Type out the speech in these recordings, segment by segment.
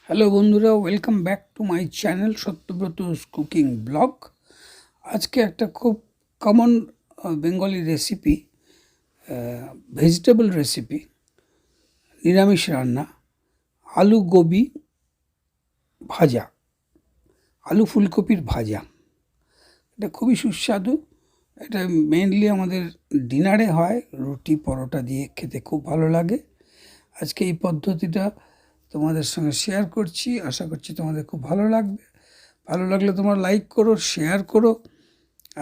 Hello বন্ধুরা, welcome back to my channel সত্যব্রত'স cooking blog. আজকে একটা খুব common Bengali recipe, vegetable recipe, নিরামিষ রান্না, আলু গোবি ভাজা, আলু ফুলকপির ভাজা। এটা খুবই সুস্বাদু। এটা মেইনলি আমাদের ডিনারে হয়, রুটি পরোটা দিয়ে খেতে খুব ভালো লাগে। আজকে এই পদ্ধতিটা তোমাদের সঙ্গে শেয়ার করছি, আশা করছি তোমাদের খুব ভালো লাগবে। ভালো লাগলে তোমরা লাইক করো, শেয়ার করো,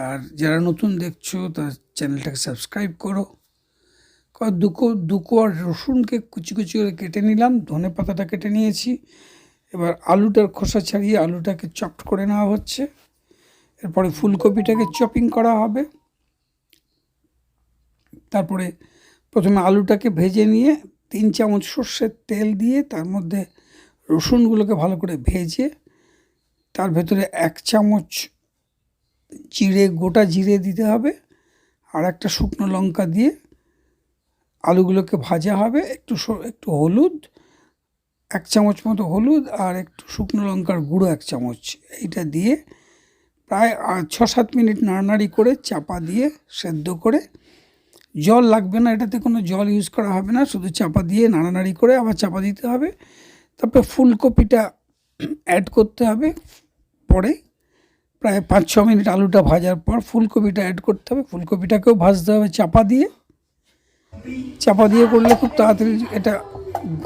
আর যারা নতুন দেখছো তার চ্যানেলটাকে সাবস্ক্রাইব করো। দু কোয়া রসুনকে কুচি কুচি করে কেটে নিলাম, ধনে পাতাটা কেটে নিয়েছি। এবার আলুটার খোসা ছাড়িয়ে আলুটাকে চপড করে নেওয়া হচ্ছে। এরপরে ফুলকপিটাকে চপিং করা হবে। তারপরে প্রথমে আলুটাকে ভেজে নিয়ে 3 চামচ সর্ষের তেল দিয়ে তার মধ্যে রসুনগুলোকে ভালো করে ভেজে তার ভেতরে 1 চামচ গোটা জিরে দিতে হবে, আর একটা শুকনো লঙ্কা দিয়ে আলুগুলোকে ভাজা হবে। একটু হলুদ, 1 চামচ মতো হলুদ, আর একটু শুকনো লঙ্কার গুঁড়ো 1 চামচ, এইটা দিয়ে প্রায় 6-7 মিনিট নাড়ানাড়ি করে চাপা দিয়ে সেদ্ধ করে, জল লাগবে না, এটাতে কোনো জল ইউজ করা হবে না, শুধু চাপা দিয়ে নাড়ানাড়ি করে আবার চাপা দিতে হবে। তারপরে ফুলকপিটা অ্যাড করতে হবে। পরে প্রায় 5-6 মিনিট আলুটা ভাজার পর ফুলকপিটা অ্যাড করতে হবে। ফুলকপিটাকেও ভাজতে হবে চাপা দিয়ে করলে খুব তাড়াতাড়ি এটা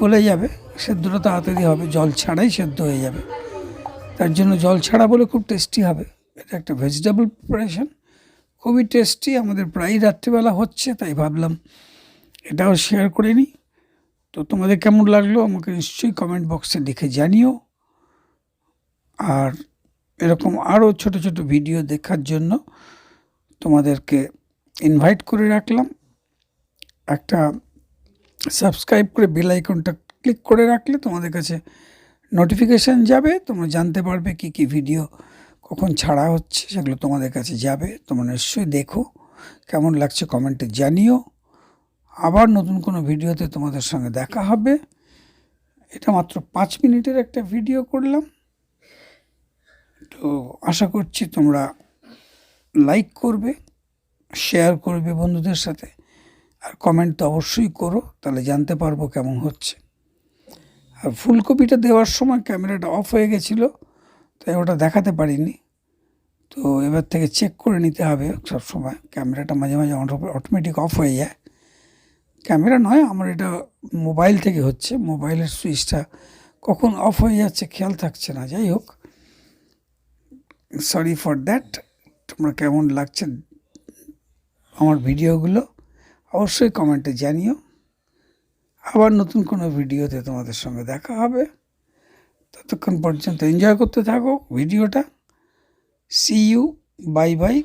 গলে যাবে, সেদ্ধটা তাড়াতাড়ি হবে, জল ছাড়াই সেদ্ধ হয়ে যাবে। তার জন্য জল ছাড়া বলে খুব টেস্টি হবে। এটা একটা ভেজিটেবল প্রিপারেশন, খুবই টেস্টি। আমাদের প্রায়ই রাত্রিবেলা হচ্ছে, তাই ভাবলাম এটাও শেয়ার করে নিই। তো তোমাদের কেমন লাগলো আমাকে নিশ্চয়ই কমেন্ট বক্সে লিখে জানিও। আর এরকম আরও ছোট ছোট ভিডিও দেখার জন্য তোমাদেরকে ইনভাইট করে রাখলাম। একটা সাবস্ক্রাইব করে বেল আইকনটা ক্লিক করে রাখলে তোমাদের কাছে নোটিফিকেশান যাবে, তোমরা জানতে পারবে কী কী ভিডিও কখন ছাড়া হচ্ছে, সেগুলো তোমাদের কাছে যাবে। তোমরা নিশ্চয়ই দেখো, কেমন লাগছে কমেন্টে জানিও। আবার নতুন কোনো ভিডিওতে তোমাদের সঙ্গে দেখা হবে। এটা মাত্র 5 মিনিটের একটা ভিডিও করলাম, তো আশা করছি তোমরা লাইক করবে, শেয়ার করবে বন্ধুদের সাথে, আর কমেন্ট তো অবশ্যই করো, তাহলে জানতে পারবো কেমন হচ্ছে। আর ফুলকপিটা দেওয়ার সময় ক্যামেরাটা অফ হয়ে গেছিলো, তাই ওটা দেখাতে পারিনি। তো এবার থেকে চেক করে নিতে হবে সব সময়। ক্যামেরাটা মাঝে মাঝে অটোমেটিক অফ হয়ে যায়। ক্যামেরা নয়, আমার এটা মোবাইল থেকে হচ্ছে, মোবাইলের সুইচটা কখন অফ হয়ে যাচ্ছে খেয়াল থাকছে না। যাই হোক, সরি ফর দ্যাট। তোমরা কেমন লাগছে আমার ভিডিওগুলো অবশ্যই কমেন্টে জানিও। আবার নতুন কোনো ভিডিওতে তোমাদের সঙ্গে দেখা হবে। ততক্ষণ পর্যন্ত এনজয় করতে থাকো ভিডিওটা। See you, bye bye.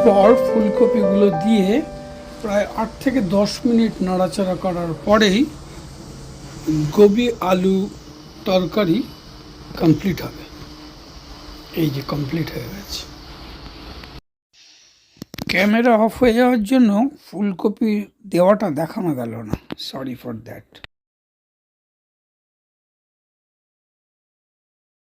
এরপর ফুলকপিগুলো দিয়ে প্রায় 8 থেকে 10 মিনিট নাড়াচাড়া করার পরেই গোবি আলু তরকারি কমপ্লিট হবে। এই যে কমপ্লিট হয়ে গেছে। ক্যামেরা অফ হয়ে যাওয়ার জন্য ফুলকপি দেওয়াটা দেখানো গেল না, সরি ফর দ্যাট।